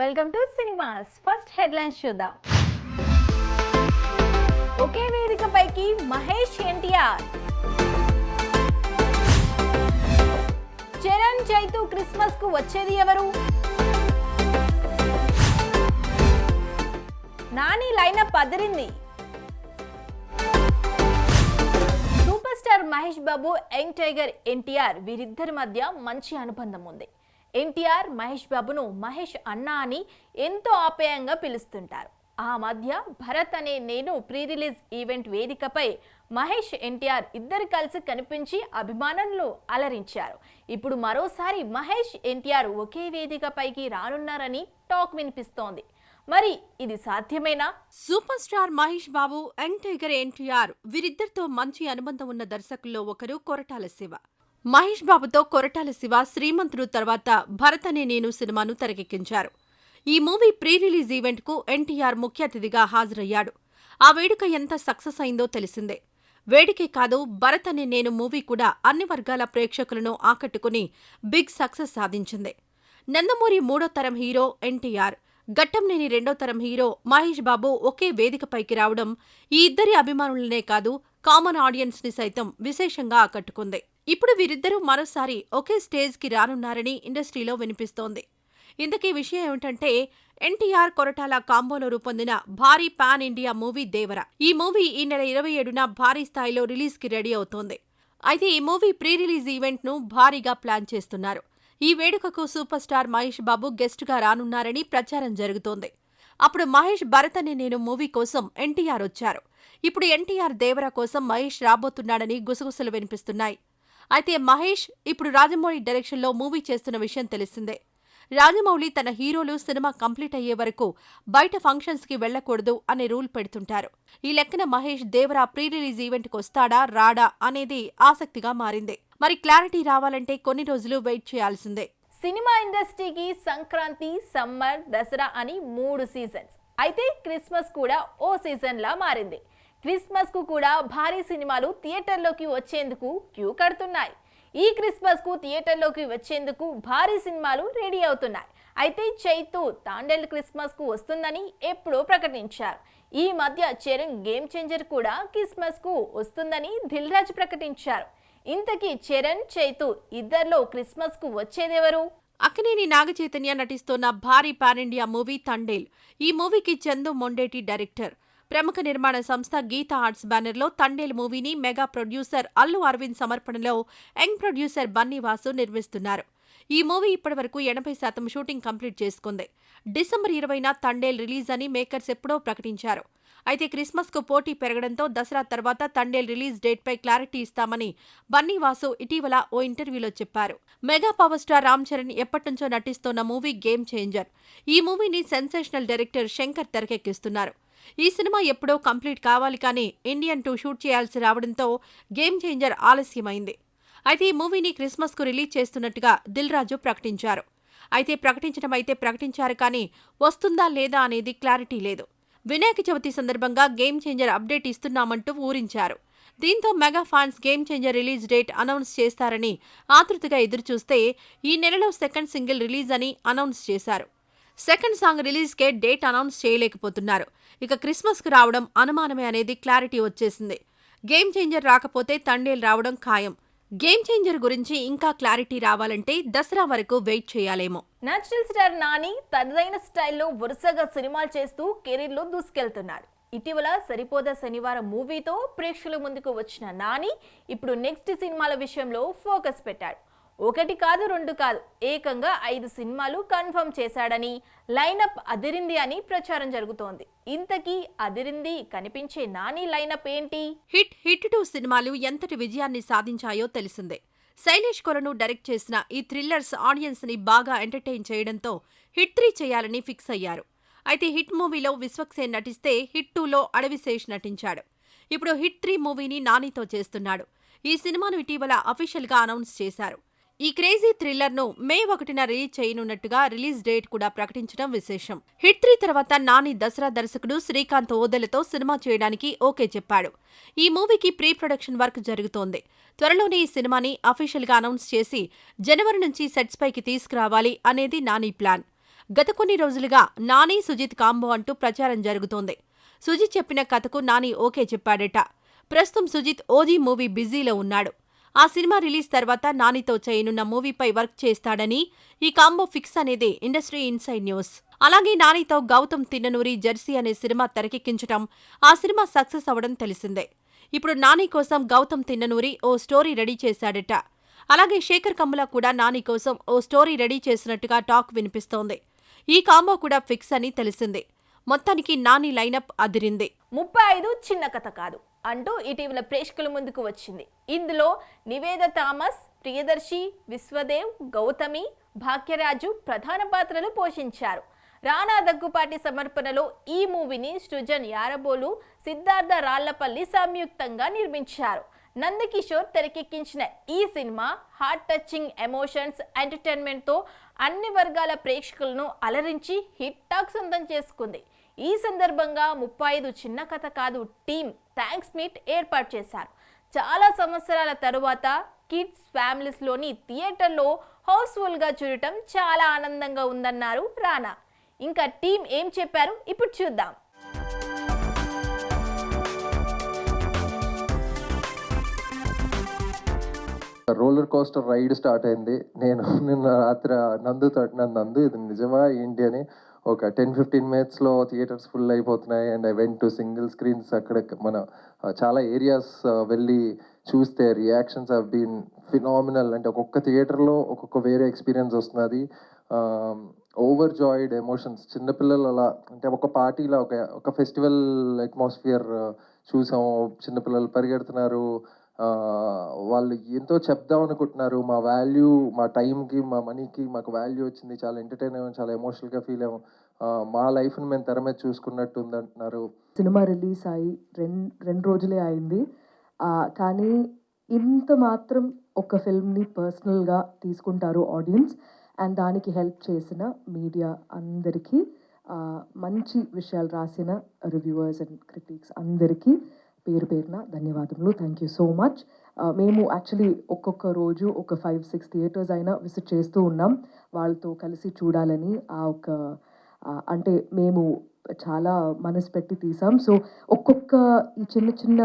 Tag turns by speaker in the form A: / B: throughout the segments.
A: Welcome to cinemas. First headlines చూద్దాం. ఒకే వేదికపైకి Mahesh NTR, Charan Chaitu Christmas కు వచ్చేది ఎవరు? నాని లైనప్ అదిరింది. Super star Mahesh Babu, young tiger NTR వీరిద్దరి మధ్య మంచి అనుబంధం ఉంది. ఎన్టీఆర్ మహేష్ బాబును మహేష్ అన్న అని ఎంతో ఆప్యాయంగా పిలుస్తుంటారు. ఆ మధ్య భరత్ అనే నేను ప్రీ రిలీజ్ ఈవెంట్ వేదికపై మహేష్ ఎన్టీఆర్ ఇద్దరు కలిసి కనిపించి అభిమానులను అలరించారు. ఇప్పుడు మరోసారి మహేష్ ఎన్టీఆర్ ఒకే వేదికపైకి రానున్నారని టాక్ వినిపిస్తోంది. మరి ఇది సాధ్యమేనా?
B: Super star Mahesh Babu, young tiger NTR వీరిద్దరితో మంచి అనుబంధం ఉన్న దర్శకుల్లో ఒకరు కొరటాల శివ. మహేష్ బాబుతో కొరటాల శివ శ్రీమంతుడు తర్వాత భరత్ అనే నేను సినిమాను తెరకెక్కించారు. ఈ మూవీ ప్రీ రిలీజ్ ఈవెంట్ కు ఎన్టీఆర్ ముఖ్య అతిథిగా హాజరయ్యాడు. ఆ వేడుక ఎంత సక్సెస్ అయిందో తెలిసిందే. వేడికే కాదు, భరత్ అనే నేను మూవీ కూడా అన్ని వర్గాల ప్రేక్షకులను ఆకట్టుకుని బిగ్ సక్సెస్ సాధించింది. నందమూరి మూడో తరం హీరో ఎన్టీఆర్, ఘట్టంనేని రెండో తరం హీరో మహేష్ బాబు ఒకే వేదికపైకి రావడం ఈ ఇద్దరి అభిమానులనే కాదు, కామన్ ఆడియన్స్ ని సైతం విశేషంగా ఆకట్టుకుంది. ఇప్పుడు వీరిద్దరూ మరోసారి ఒకే స్టేజ్ కి రానున్నారని ఇండస్ట్రీలో వినిపిస్తోంది. ఇంతకీ విషయం ఏమిటంటే, ఎన్టీఆర్ కొరటాల కాంబోలో రూపొందిన భారీ పాన్ ఇండియా మూవీ దేవర. ఈ మూవీ ఈ నెల 27న భారీ స్థాయిలో రిలీజ్ కి రెడీ అవుతోంది. అయితే ఈ మూవీ ప్రీ రిలీజ్ ఈవెంట్ ను భారీగా ప్లాన్ చేస్తున్నారు. ఈ వేడుకకు super star Mahesh Babu guest గా రానున్నారని ప్రచారం జరుగుతోంది. అప్పుడు మహేష్ భరత్ అనే నేను మూవీ కోసం ఎన్టీఆర్ వచ్చారు. ఇప్పుడు ఎన్టీఆర్ దేవర కోసం మహేష్ రాబోతున్నాడని గుసగుసలు వినిపిస్తున్నాయి. అయితే మహేష్ ఇప్పుడు రాజమౌళి డైరెక్షన్లో మూవీ చేస్తున్న విషయం తెలిసిందే. రాజమౌళి తన హీరోలు సినిమా కంప్లీట్ అయ్యే వరకు బయట ఫంక్షన్స్ కి వెళ్లకూడదు అనే రూల్ పెడుతుంటారు. ఈ లెక్కన Mahesh Devara pre release event కు వస్తాడా రాడా అనేది ఆసక్తిగా మారింది. మరి క్లారిటీ రావాలంటే కొన్ని రోజులు వెయిట్ చేయాల్సిందే.
A: సినిమా ఇండస్ట్రీకి సంక్రాంతి, సమ్మర్, దసరా అని 3 సీజన్స్. అయితే క్రిస్మస్ కూడా ఓ సీజన్ లా మారింది. క్రిస్మస్ కు కూడా భారీ సినిమాలు థియేటర్లోకి వచ్చేందుకు క్యూ కడుతున్నాయి. ఈ క్రిస్మస్ కు థియేటర్లోకి వచ్చేందుకు భారీ సినిమాలు రెడీ అవుతున్నాయి. అయితే చైతు తాండేల్ క్రిస్మస్ కు వస్తుందని ఎప్పుడో ప్రకటించారు. ఈ మధ్య చరణ్ గేమ్ చేంజర్ కూడా క్రిస్మస్ కు వస్తుందని దిల్ రాజు ప్రకటించారు. ఇంతకీ చరణ్, చైతు ఇద్దరిలో క్రిస్మస్ కు వచ్చేదెవరు?
B: అక్కినేని నాగచైతన్య నటిస్తోన్న భారీ పాన్ ఇండియా మూవీ తండేల్. ఈ మూవీకి చందు మొండేటి డైరెక్టర్. ప్రముఖ నిర్మాణ సంస్థ గీతా ఆర్ట్స్ బ్యానర్లో తండేల్ మూవీని మెగా ప్రొడ్యూసర్ అల్లు అరవింద్ సమర్పణలో యంగ్ ప్రొడ్యూసర్ బన్నీ వాసు నిర్మిస్తున్నారు. ఈ మూవీ ఇప్పటివరకు 80% షూటింగ్ కంప్లీట్ చేసుకుంది. డిసెంబర్ 20న తండేల్ రిలీజ్ అని మేకర్స్ ఎప్పుడో ప్రకటించారు. అయితే క్రిస్మస్ కు పోటీ పెరగడంతో దసరా తర్వాత తండేల్ రిలీజ్ డేట్ పై క్లారిటీ ఇస్తామని బన్నీ వాసు ఇటీవల ఓ ఇంటర్వ్యూలో చెప్పారు. Mega power star Ram Charan ఎప్పటినుంచో నటిస్తోన్న మూవీ గేమ్ చేంజర్. ఈ మూవీని సెన్సేషనల్ డైరెక్టర్ శంకర్ తెరకెక్కిస్తున్నారు. ఈ సినిమా ఎప్పుడో కంప్లీట్ కావాలి కానీ ఇండియన్ 2 షూట్ చేయాల్సి రావడంతో గేమ్ చేంజర్ ఆలస్యమైంది. అయితే ఈ మూవీని క్రిస్మస్ కు రిలీజ్ చేస్తున్నట్టుగా దిల్ రాజు ప్రకటించారు. అయితే ప్రకటించారు కానీ వస్తుందా లేదా అనేది క్లారిటీ లేదు. వినాయక చవితి సందర్భంగా గేమ్ చేంజర్ అప్డేట్ ఇస్తున్నామంటూ ఊరించారు. దీంతో mega fans game changer release date announce చేస్తారని ఆతృతగా ఎదురుచూస్తే ఈ నెలలో సెకండ్ సింగిల్ రిలీజ్ అని అనౌన్స్ చేశారు. సెకండ్ సాంగ్ రిలీజ్కే డేట్ అనౌన్స్ చేయలేకపోతున్నారు. ఇక క్రిస్మస్ కు రావడం అనుమానమే అనేది క్లారిటీ వచ్చేసింది. గేమ్ చేంజర్ రాకపోతే తండేల్ రావడం ఖాయం. గేమ్ చేంజర్ గురించి ఇంకా క్లారిటీ రావాలంటే దసరా వరకు వెయిట్ చేయాలేమో.
A: నేచురల్ స్టార్ నాని తనదైన స్టైల్లో వరుసగా సినిమాలు చేస్తూ కెరీర్లో దూసుకెళ్తున్నాడు. ఇటీవల సరిపోదా శనివారం మూవీతో ప్రేక్షకుల ముందుకు వచ్చిన నాని ఇప్పుడు నెక్స్ట్ సినిమాల విషయంలో ఫోకస్ పెట్టాడు. 1 కాదు 2 కాదు, ఏకంగా 5 సినిమాలు కన్ఫర్మ్ చేశాడని, లైనప్ అదిరింది అని ప్రచారం జరుగుతోంది. ఇంతకీ అదిరింది కనిపించే నాని లైనప్ ఏంటి?
B: హిట్ 2 సినిమాలు ఎంతటి విజయాన్ని సాధించాయో తెలిసిందే. శైలేష్ కొలను డైరెక్ట్ చేసిన ఈ థ్రిల్లర్స్ ఆడియన్స్ ని బాగా ఎంటర్టైన్ చేయడంతో హిట్ 3 చేయాలని ఫిక్స్ అయ్యారు. అయితే హిట్ మూవీలో విశ్వక్సేన్ నటిస్తే హిట్ 2లో అడవిశేష్ నటించాడు. ఇప్పుడు హిట్ 3 మూవీని నానితో చేస్తున్నాడు. ఈ సినిమాను ఇటీవల అఫీషియల్ గా అనౌన్స్ చేశారు. ఈ క్రేజీ థ్రిల్లర్ ను మే 1న రిలీజ్ చేయనున్నట్టుగా రిలీజ్ డేట్ కూడా ప్రకటించడం విశేషం. హిట్ 3 తర్వాత నాని దసరా దర్శకుడు శ్రీకాంత్ ఓదెలతో సినిమా చేయడానికి ఓకే చెప్పాడు. ఈ మూవీకి ప్రీ ప్రొడక్షన్ వర్క్ జరుగుతోంది. త్వరలోనే ఈ సినిమాని అఫీషియల్ గా అనౌన్స్ చేసి జనవరి నుంచి సెట్స్ పైకి తీసుకురావాలి అనేది నాని ప్లాన్. గత కొన్ని రోజులుగా నాని సుజిత్ కాంబో అంటూ ప్రచారం జరుగుతోంది. సుజిత్ చెప్పిన కథకు నాని ఓకే చెప్పాడట. ప్రస్తుతం సుజిత్ ఓజీ మూవీ బిజీలో ఉన్నాడు. ఆ సినిమా రిలీజ్ తర్వాత నానితో చేయనున్న మూవీపై వర్క్ చేస్తాడని, ఈ కాంబో ఫిక్స్ అనేది ఇండస్ట్రీ ఇన్సైడ్ న్యూస్. అలాగే నానితో గౌతమ్ తిన్ననూరి జెర్సీ అనే సినిమా తెరకెక్కించడం, ఆ సినిమా సక్సెస్ అవ్వడం తెలిసిందే. ఇప్పుడు నాని కోసం గౌతమ్ తిన్ననూరి ఓ స్టోరీ రెడీ చేశాడట. అలాగే శేఖర్ కమ్ముల కూడా నాని కోసం ఓ స్టోరీ రెడీ చేసినట్టుగా టాక్ వినిపిస్తోంది. ఈ కాంబో కూడా ఫిక్స్ అని తెలిసింది. మొత్తానికి నాని లైనప్ అదిరింది.
A: 35 చిన్న కథ కాదు అంటూ ఇటీవల ప్రేక్షకుల ముందుకు వచ్చింది. ఇందులో నివేద థామస్, ప్రియదర్శి, విశ్వదేవ్, గౌతమి, భాగ్యరాజు ప్రధాన పాత్రలు పోషించారు. రానా దగ్గుపాటి సమర్పణలో ఈ మూవీని సృజన్ యారబోలు, సిద్ధార్థ రాళ్లపల్లి సంయుక్తంగా నిర్మించారు. నందకిషోర్ తెరకెక్కించిన ఈ సినిమా హార్ట్ టచింగ్ ఎమోషన్స్, ఎంటర్టైన్మెంట్తో అన్ని వర్గాల ప్రేక్షకులను అలరించి హిట్ టాక్ సొంతం చేసుకుంది. ఈ సందర్భంగా 35 చిన్న కథ కాదు టీమ్ థ్యాంక్స్ మీట్ ఏర్పాటు చేశారు. చాలా సంవత్సరాల తరువాత కిడ్స్ ఫ్యామిలీస్లోని థియేటర్లో హౌస్ఫుల్గా చూడటం చాలా ఆనందంగా ఉందన్నారు రానా. ఇంకా టీం ఏం చెప్పారు ఇప్పుడు చూద్దాం.
C: రోలర్ కోస్టర్ రైడ్ స్టార్ట్ అయింది. నేను నిన్న రాత్రి నందు ఇది నిజమా ఏంటి అని ఒక 10-15 మినిట్స్లో థియేటర్స్ ఫుల్ అయిపోతున్నాయి. And I went to single screens. అక్కడ మన చాలా ఏరియాస్ వెళ్ళి చూస్తే రియాక్షన్స్ హ్యావ్ బీన్ ఫినామినల్. అంటే ఒక్కొక్క థియేటర్లో ఒక్కొక్క వేరే ఎక్స్పీరియన్స్ వస్తున్నది. Overjoyed emotions. చిన్నపిల్లలు అలా అంటే ఒక పార్టీలో ఒక ఫెస్టివల్ అట్మాస్ఫియర్ చూసాము. చిన్నపిల్లలు పరిగెడుతున్నారు. వాళ్ళు ఎంతో చెప్దాం అనుకుంటున్నారు. మా వాల్యూ, మా టైంకి, మా మనీకి మాకు వాల్యూ వచ్చింది. చాలా ఎంటర్టైన్ అయ్యాము, చాలా ఎమోషనల్గా ఫీల్ అయ్యాము. మా లైఫ్ని మేము తెర మీద చూసుకున్నట్టు ఉందంటున్నారు.
D: సినిమా రిలీజ్ అయ్యి రెండు రోజులే అయింది. కానీ ఇంత మాత్రం ఒక ఫిల్మ్ని పర్సనల్గా తీసుకుంటారు ఆడియన్స్. అండ్ దానికి హెల్ప్ చేసిన మీడియా అందరికీ, మంచి విషయాలు రాసిన రివ్యూవర్స్ అండ్ క్రిటిక్స్ అందరికీ పేరు పేరున ధన్యవాదములు. Thank you so much. మేము యాక్చువల్లీ ఒక్కొక్క రోజు ఒక 5-6 థియేటర్స్ అయినా విజిట్ చేస్తూ ఉన్నాం వాళ్ళతో కలిసి చూడాలని. అంటే మేము చాలా మనసు పెట్టి తీసాం. సో ఒక్కొక్క ఈ చిన్న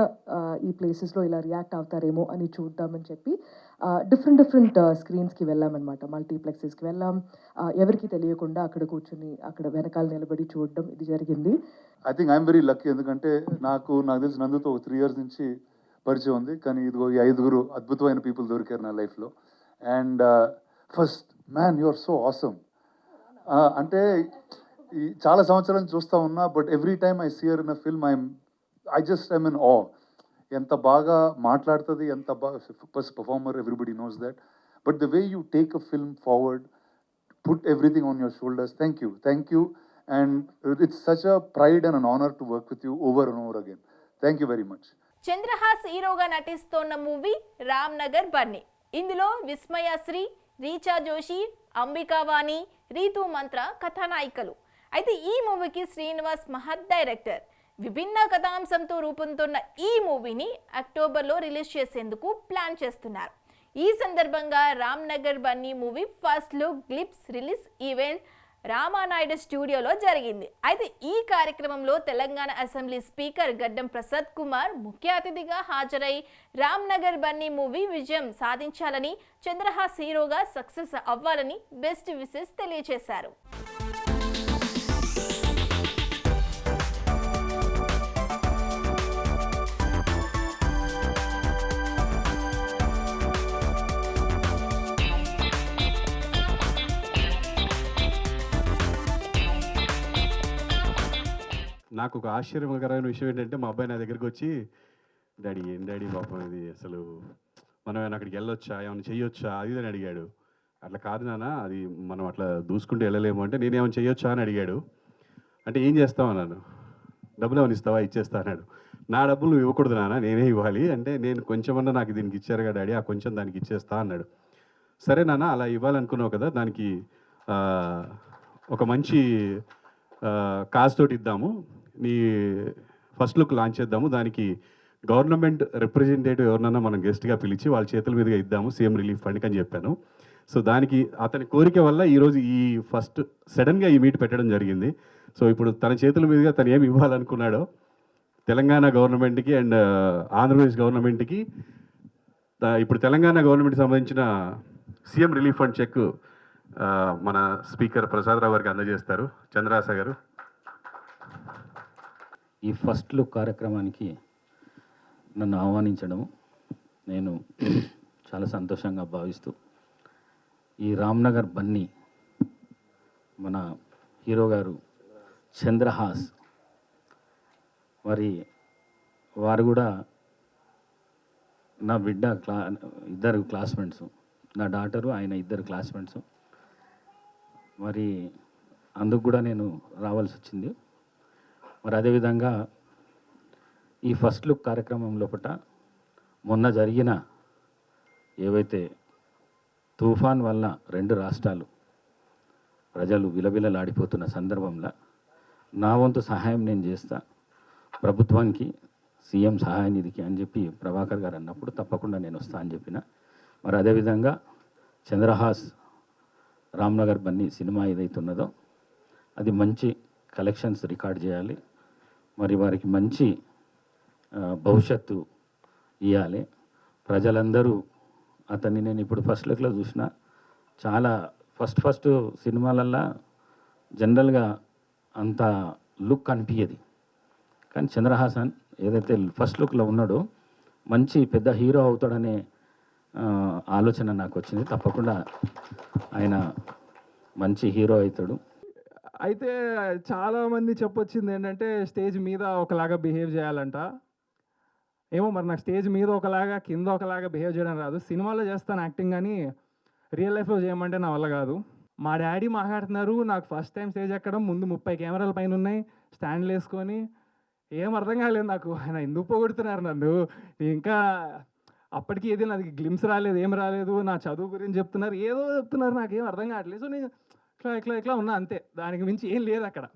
D: ఈ ప్లేసెస్లో ఇలా రియాక్ట్ అవుతారేమో అని చూద్దామని చెప్పి డిఫరెంట్ స్క్రీన్స్కి వెళ్ళామన్నమాట. మల్టీప్లెక్సెస్కి వెళ్ళాం. ఎవరికి తెలియకుండా అక్కడ కూర్చుని అక్కడ వెనకాల నిలబడి చూడడం ఇది జరిగింది.
E: I think I'm very lucky. ఎందుకంటే నాకు తెలిసి నందుతో 3 years నుంచి పరిచయం ఉంది. కానీ ఇదిగో ఈ 5 అద్భుతమైన పీపుల్ దొరికారు నా లైఫ్లో. And first man you are so awesome. అంటే చాలా సంవత్సరాలు చూస్తూ ఉన్నా, but every time I see her in a film I just I'm in awe. ఎంత బాగా మాట్లాడుతుంది, ఎంత బాగా first performer, everybody knows that. But the way you take a film forward, put everything on your shoulders. Thank you. And it's such a pride and an honor to work with you over and over again. Thank you very much.
A: Chandrahas హీరోగా నటిస్తోన్న movie Ram Nagar Bunny. ఇందులో విస్మయశ్రీ, రీచా జోషి, అంబికావాణి, రీతు మంత్ర కథానాయికలు. అయితే ఈ మూవీకి శ్రీనివాస్ మహత్ director. విభిన్న కథాంశంతో రూపొందుతున్న ఈ మూవీని అక్టోబర్లో రిలీజ్ చేసేందుకు ప్లాన్ చేస్తున్నారు. ఈ సందర్భంగా Ram Nagar Bunny movie first look glimpse release event Ramanaidu స్టూడియోలో జరిగింది. అయితే ఈ కార్యక్రమంలో తెలంగాణ అసెంబ్లీ స్పీకర్ గడ్డం ప్రసాద్ కుమార్ ముఖ్య అతిథిగా హాజరై రామ్ నగర్ బన్నీ మూవీ విజయం సాధించాలని, చంద్రహాస్ హీరోగా సక్సెస్ అవ్వాలని బెస్ట్ విషెస్ తెలియజేశారు.
F: నాకు ఒక ఆశ్చర్యకరమైన విషయం ఏంటంటే, మా అబ్బాయి నా దగ్గరికి వచ్చి, డాడీ ఏం డాడీ పాపం ఇది అసలు మనం ఏమైనా అక్కడికి వెళ్ళొచ్చా, ఏమైనా చెయ్యొచ్చా అది అని అడిగాడు. అట్లా కాదు నాన్న, అది మనం అట్లా దూసుకుంటూ వెళ్ళలేము అంటే, నేనేమైనా చెయ్యొచ్చా అని అడిగాడు. అంటే ఏం చేస్తావు అన్నాను. డబ్బులు ఏమైనా ఇస్తావా? ఇచ్చేస్తా అన్నాడు. నా డబ్బులు నువ్వు ఇవ్వకూడదు నాన్న, నేనే ఇవ్వాలి అంటే, నేను కొంచెమన్నా నాకు దీనికి ఇచ్చారు కదా డాడీ, ఆ కొంచెం దానికి ఇచ్చేస్తా అన్నాడు. సరే నాన్న అలా ఇవ్వాలనుకున్నావు కదా, దానికి ఒక మంచి కాజ్ తోటి ఇద్దాము, నీ ఫస్ట్ లుక్ లాంచ్ చేద్దాము, దానికి గవర్నమెంట్ రిప్రజెంటేటివ్ ఎవరినన్నా మనం గెస్ట్గా పిలిచి వాళ్ళ చేతుల మీదుగా ఇద్దాము, సీఎం రిలీఫ్ ఫండ్కి అని చెప్పాను. సో దానికి అతని కోరిక వల్ల ఈరోజు ఈ ఫస్ట్ సడన్గా ఈ మీట్ పెట్టడం జరిగింది. సో ఇప్పుడు తన చేతుల మీదుగా తను ఏమి ఇవ్వాలనుకున్నాడో తెలంగాణ గవర్నమెంట్కి అండ్ ఆంధ్రప్రదేశ్ గవర్నమెంట్కి ఇప్పుడు తెలంగాణ గవర్నమెంట్కి సంబంధించిన సీఎం రిలీఫ్ ఫండ్ చెక్ మన స్పీకర్ ప్రసాదరావు గారికి అందజేస్తారు. చంద్రహాస గారు.
G: ఈ ఫస్ట్ లుక్ కార్యక్రమానికి నన్ను ఆహ్వానించడం నేను చాలా సంతోషంగా భావిస్తూ, ఈ రామ్నగర్ బన్నీ మన హీరో గారు చంద్రహాస్ వారు కూడా నా బిడ్డ ఇద్దరు క్లాస్మేట్స్, నా డాటరు ఆయన ఇద్దరు క్లాస్మేట్స్. మరి అందుకు కూడా నేను రావాల్సి వచ్చింది. మరి అదేవిధంగా ఈ ఫస్ట్ లుక్ కార్యక్రమం లోపల మొన్న జరిగిన ఏవైతే తుఫాన్ వల్ల 2 రాష్ట్రాలు ప్రజలు విలవిలలాడిపోతున్న సందర్భంలో నా వంతు సహాయం నేను చేస్తా ప్రభుత్వానికి, సీఎం సహాయ నిధికి అని చెప్పి ప్రభాకర్ గారు అన్నప్పుడు తప్పకుండా నేను వస్తా అని చెప్పిన. మరి అదేవిధంగా చంద్రహాస్ రామ్నగర్ బన్నీ సినిమా ఏదైతున్నదో అది మంచి కలెక్షన్స్ రికార్డ్ చేయాలి, మరి వారికి మంచి భవిష్యత్తు ఇవ్వాలి. ప్రజలందరూ అతన్ని నేను ఇప్పుడు ఫస్ట్ లుక్లో చూసిన, చాలా ఫస్ట్ సినిమాలల్లో జనరల్గా అంత లుక్ అనిపించేది, కానీ చంద్రహాసన్ ఏదైతే ఫస్ట్ లుక్లో ఉన్నాడో మంచి పెద్ద హీరో అవుతాడనే ఆలోచన నాకు వచ్చింది. తప్పకుండా ఆయన మంచి హీరో అవుతాడు.
H: అయితే చాలామంది చెప్పొచ్చింది ఏంటంటే స్టేజ్ మీద ఒకలాగా బిహేవ్ చేయాలంట. ఏమో మరి నాకు స్టేజ్ మీద ఒకలాగా కింద ఒకలాగా బిహేవ్ చేయడం రాదు. సినిమాలో చేస్తాను యాక్టింగ్, కానీ రియల్ లైఫ్లో చేయమంటే నా వల్ల కాదు. మా డాడీ మాట్లాడుతున్నారు, నాకు ఫస్ట్ టైం స్టేజ్ ఎక్కడం, ముందు 30 కెమెరాల పైన ఉన్నాయి, స్టాండ్లు వేసుకొని, ఏం అర్థం కాలేదు నాకు. ఆయన ఎందుకు పోగొడుతున్నారు నన్ను. ఇంకా అప్పటికి ఏది నాకు గ్లిమ్స్ రాలేదు, ఏం రాలేదు, నా చదువు గురించి చెప్తున్నారు, ఏదో చెప్తున్నారు, నాకేం అర్థం కావట్లేదు. సో నేను ఇట్లా ఉన్నా అంతే, దానికి మించి ఏం లేదు అక్కడ.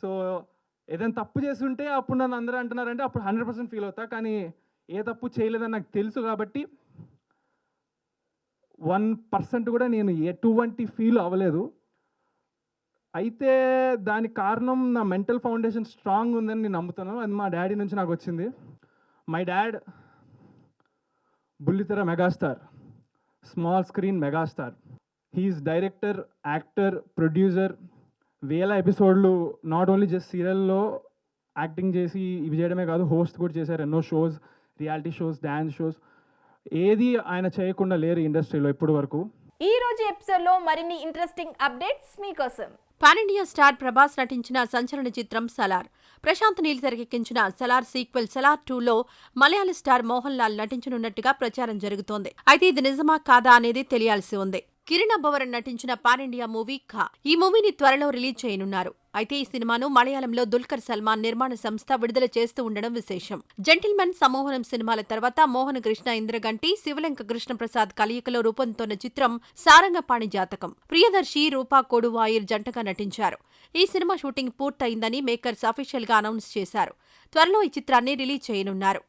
H: సో ఏదైనా తప్పు చేస్తుంటే అప్పుడు నన్ను అందరూ అంటున్నారంటే అప్పుడు 100% ఫీల్ అవుతా, కానీ ఏ తప్పు చేయలేదని నాకు తెలుసు కాబట్టి 1% కూడా నేను ఎటువంటి ఫీల్ అవ్వలేదు. అయితే దానికి కారణం నా మెంటల్ ఫౌండేషన్ స్ట్రాంగ్ ఉందని నేను నమ్ముతాను. అది మా డాడీ నుంచి నాకు వచ్చింది. మై డాడ్ బుల్లితెర megastar, small screen megastar. He's director, actor, producer. వేల ఎపిసోడ్లు నాట్ ఓన్లీ జస్ట్ సీరియల్లో యాక్టింగ్ చేసి ఇవి చేయడమే కాదు, హోస్ట్ కూడా చేశారు ఎన్నో shows, reality shows, dance shows. ఏది ఆయన చేయకుండా లేరు ఇండస్ట్రీలో ఇప్పటి వరకు.
A: ఈ రోజు ఎపిసోడ్లో మరిన్ని ఇంట్రెస్టింగ్ అప్డేట్స్ మీకోసం.
B: పాన్ ఇండియా స్టార్ ప్రభాస్ నటించిన సంచలన చిత్రం సలార్. ప్రశాంత్ నీల్ తెరకెక్కించిన సలార్ సీక్వెల్ సలార్ 2లో మలయాళ స్టార్ మోహన్ లాల్ నటించనున్నట్టుగా ప్రచారం జరుగుతోంది. అయితే ఇది నిజమా కాదా అనేది తెలియాల్సి ఉంది. కిరణ్ అబ్బవరన్ నటించిన పాన్ ఇండియా మూవీ ఖా. ఈ మూవీని త్వరలో రిలీజ్ చేయనున్నారు. అయితే ఈ సినిమాను మలయాళంలో దుల్కర్ సల్మాన్ నిర్మాణ సంస్థ విడుదల చేస్తూ ఉండడం విశేషం. జెంటిల్మెన్, సమ్మోహనం సినిమాల తర్వాత మోహన కృష్ణ ఇంద్రగంటి, శివలంక కృష్ణప్రసాద్ కలయికలో రూపొందుతున్న చిత్రం సారంగపాణి జాతకం. ప్రియదర్శి, రూపా కొడువాయిర్ జంటగా నటించారు. ఈ సినిమా షూటింగ్ పూర్తయిందని మేకర్స్ అఫీషియల్ గా అనౌన్స్ చేశారు. త్వరలో ఈ చిత్రాన్ని రిలీజ్ చేయనున్నారు.